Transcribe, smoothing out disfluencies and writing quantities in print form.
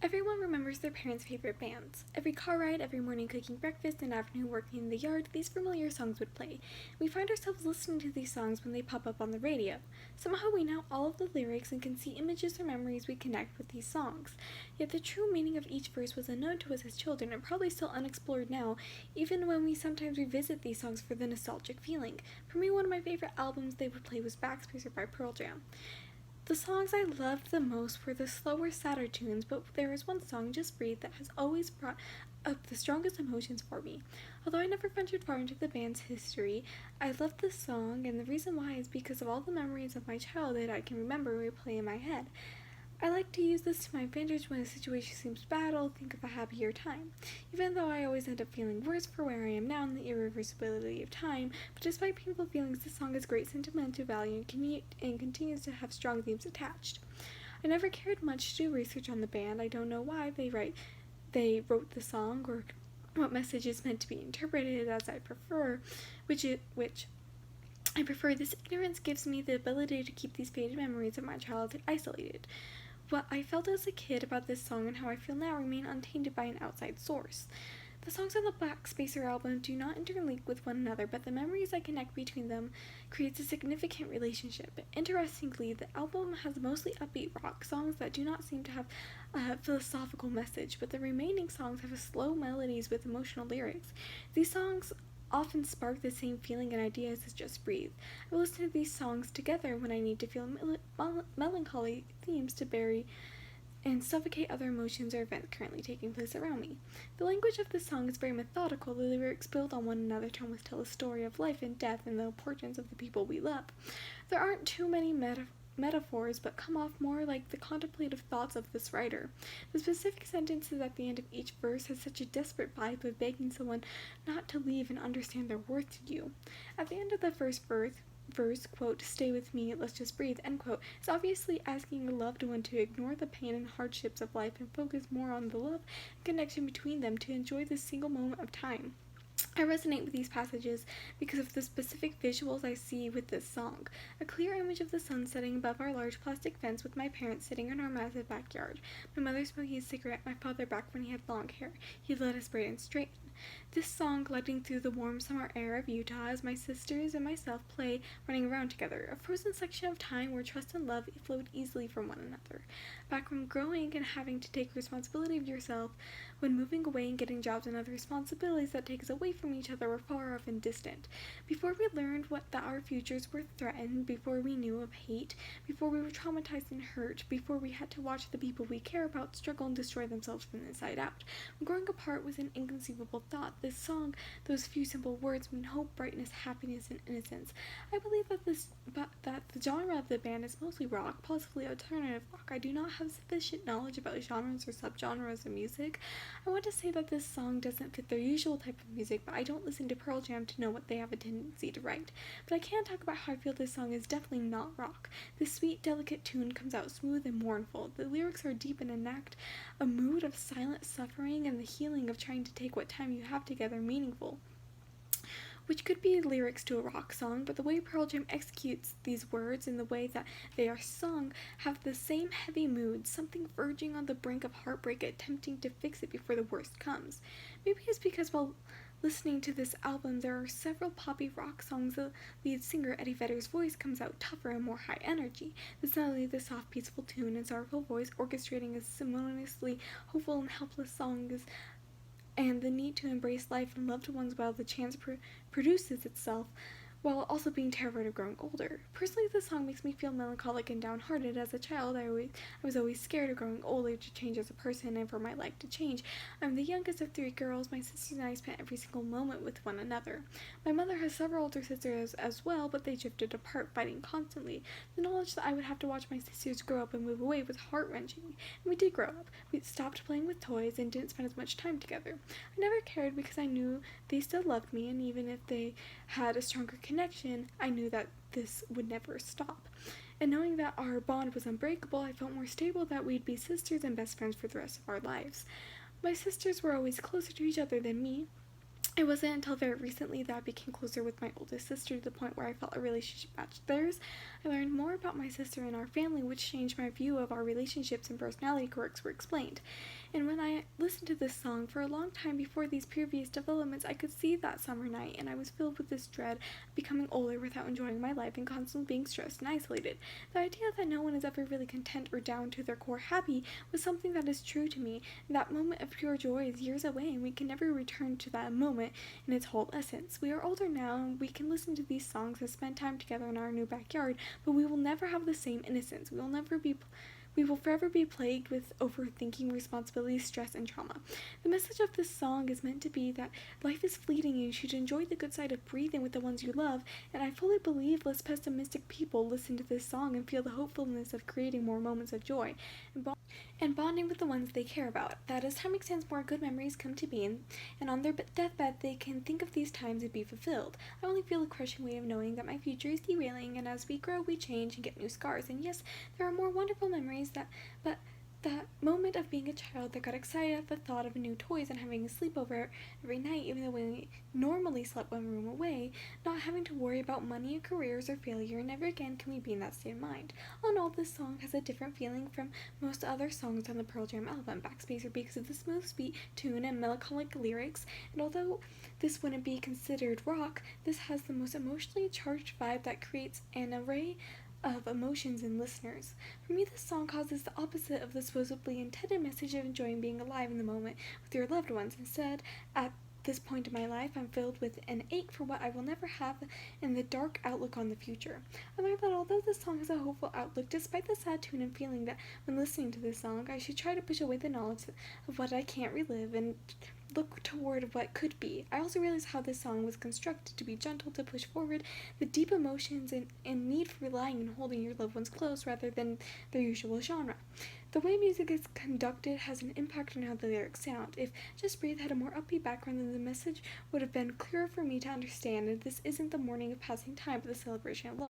Everyone remembers their parents' favorite bands. Every car ride, every morning cooking breakfast, and afternoon working in the yard, these familiar songs would play. We find ourselves listening to these songs when they pop up on the radio. Somehow we know all of the lyrics and can see images or memories we connect with these songs. Yet the true meaning of each verse was unknown to us as children and probably still unexplored now, even when we sometimes revisit these songs for the nostalgic feeling. For me, one of my favorite albums they would play was Backspacer by Pearl Jam. The songs I loved the most were the slower, sadder tunes, but there is one song, Just Breathe, that has always brought up the strongest emotions for me. Although I never ventured far into the band's history, I loved this song, and the reason why is because of all the memories of my childhood I can remember replay in my head. I like to use this to my advantage when a situation seems bad. I'll think of a happier time. Even though I always end up feeling worse for where I am now and the irreversibility of time, but despite painful feelings, this song has great sentimental value and continues to have strong themes attached. I never cared much to do research on the band. I don't know why they wrote the song or what message is meant to be interpreted as I prefer, which I prefer. This ignorance gives me the ability to keep these faded memories of my childhood isolated. What I felt as a kid about this song and how I feel now remain untainted by an outside source. The songs on the Backspacer album do not interlink with one another, but the memories I connect between them creates a significant relationship. Interestingly, the album has mostly upbeat rock songs that do not seem to have a philosophical message, but the remaining songs have slow melodies with emotional lyrics. These songs often spark the same feeling and ideas as Just Breathe. I will listen to these songs together when I need to feel melancholy themes to bury and suffocate other emotions or events currently taking place around me. The language of this song is very methodical. The lyrics build on one another to almost tell a story of life and death and the importance of the people we love. There aren't too many metaphors, but come off more like the contemplative thoughts of this writer. The specific sentences at the end of each verse has such a desperate vibe of begging someone not to leave and understand their worth to you. At the end of the first verse, quote, "Stay with me, let's just breathe," end quote, is obviously asking a loved one to ignore the pain and hardships of life and focus more on the love and connection between them to enjoy this single moment of time. I resonate with these passages because of the specific visuals I see with this song. A clear image of the sun setting above our large plastic fence with my parents sitting in our massive backyard. My mother smoking a cigarette, my father back when he had long hair. He let us braid and straighten. This song gliding through the warm summer air of Utah as my sisters and myself play running around together. A frozen section of time where trust and love flowed easily from one another. Back from growing and having to take responsibility of yourself when moving away and getting jobs and other responsibilities that take us away from each other were far off and distant. Before we learned that our futures were threatened, before we knew of hate, before we were traumatized and hurt, before we had to watch the people we care about struggle and destroy themselves from the inside out. When growing apart was an inconceivable thought, this song, those few simple words, mean hope, brightness, happiness, and innocence. I believe that the genre of the band is mostly rock, possibly alternative rock. I do not have sufficient knowledge about genres or subgenres of music. I want to say that this song doesn't fit their usual type of music, but I don't listen to Pearl Jam to know what they have a tendency to write. But I can talk about how I feel this song is definitely not rock. This sweet, delicate tune comes out smooth and mournful. The lyrics are deep and enact a mood of silent suffering and the healing of trying to take what time you have together meaningful, which could be lyrics to a rock song, but the way Pearl Jam executes these words and the way that they are sung have the same heavy mood, something verging on the brink of heartbreak, attempting to fix it before the worst comes. Maybe it's because while listening to this album, there are several poppy rock songs. The lead singer Eddie Vedder's voice comes out tougher and more high energy. It's not only the soft, peaceful tune and sorrowful voice orchestrating a similarly hopeful and helpless song and the need to embrace life and loved ones while the chance produces itself, while also being terrified of growing older. Personally, this song makes me feel melancholic and downhearted. As a child, I was always scared of growing older, to change as a person, and for my life to change. I'm the youngest of 3 girls. My sisters and I spent every single moment with one another. My mother has several older sisters as well, but they drifted apart, fighting constantly. The knowledge that I would have to watch my sisters grow up and move away was heart-wrenching. And we did grow up. We stopped playing with toys and didn't spend as much time together. I never cared because I knew they still loved me, and even if they had a stronger connection, I knew that this would never stop. And knowing that our bond was unbreakable, I felt more stable that we'd be sisters and best friends for the rest of our lives. My sisters were always closer to each other than me, It wasn't until very recently that I became closer with my oldest sister to the point where I felt a relationship matched theirs. I learned more about my sister and our family, which changed my view of our relationships, and personality quirks were explained. And when I listened to this song for a long time before these previous developments, I could see that summer night, and I was filled with this dread of becoming older without enjoying my life and constantly being stressed and isolated. The idea that no one is ever really content or down to their core happy was something that is true to me. That moment of pure joy is years away, and we can never return to that moment in its whole essence. We are older now, and we can listen to these songs and spend time together in our new backyard, but we will never have the same innocence. We will forever be plagued with overthinking, responsibility, stress, and trauma. The message of this song is meant to be that life is fleeting and you should enjoy the good side of breathing with the ones you love, and I fully believe less pessimistic people listen to this song and feel the hopefulness of creating more moments of joy and bonding with the ones they care about. That as time extends, more good memories come to be, and on their deathbed they can think of these times and be fulfilled. I only feel the crushing weight of knowing that my future is derailing, and as we grow, we change and get new scars. And yes, there are more wonderful memories but that moment of being a child that got excited at the thought of new toys and having a sleepover every night, even though we normally slept one room away, not having to worry about money or careers or failure, and never again can we be in that state of mind. All in all, this song has a different feeling from most other songs on the Pearl Jam album, Backspacer, because of the smooth beat, tune, and melancholic lyrics, and although this wouldn't be considered rock, this has the most emotionally charged vibe that creates an array of emotions in listeners. For me, this song causes the opposite of the supposedly intended message of enjoying being alive in the moment with your loved ones. Instead, at this point in my life, I'm filled with an ache for what I will never have and the dark outlook on the future. I learned that although this song has a hopeful outlook, despite the sad tune and feeling that when listening to this song, I should try to push away the knowledge of what I can't relive and look toward what could be. I also realized how this song was constructed to be gentle, to push forward the deep emotions and need for relying and holding your loved ones close rather than their usual genre. The way music is conducted has an impact on how the lyrics sound. If Just Breathe had a more upbeat background, then the message would have been clearer for me to understand, and this isn't the mourning of passing time, but the celebration of love.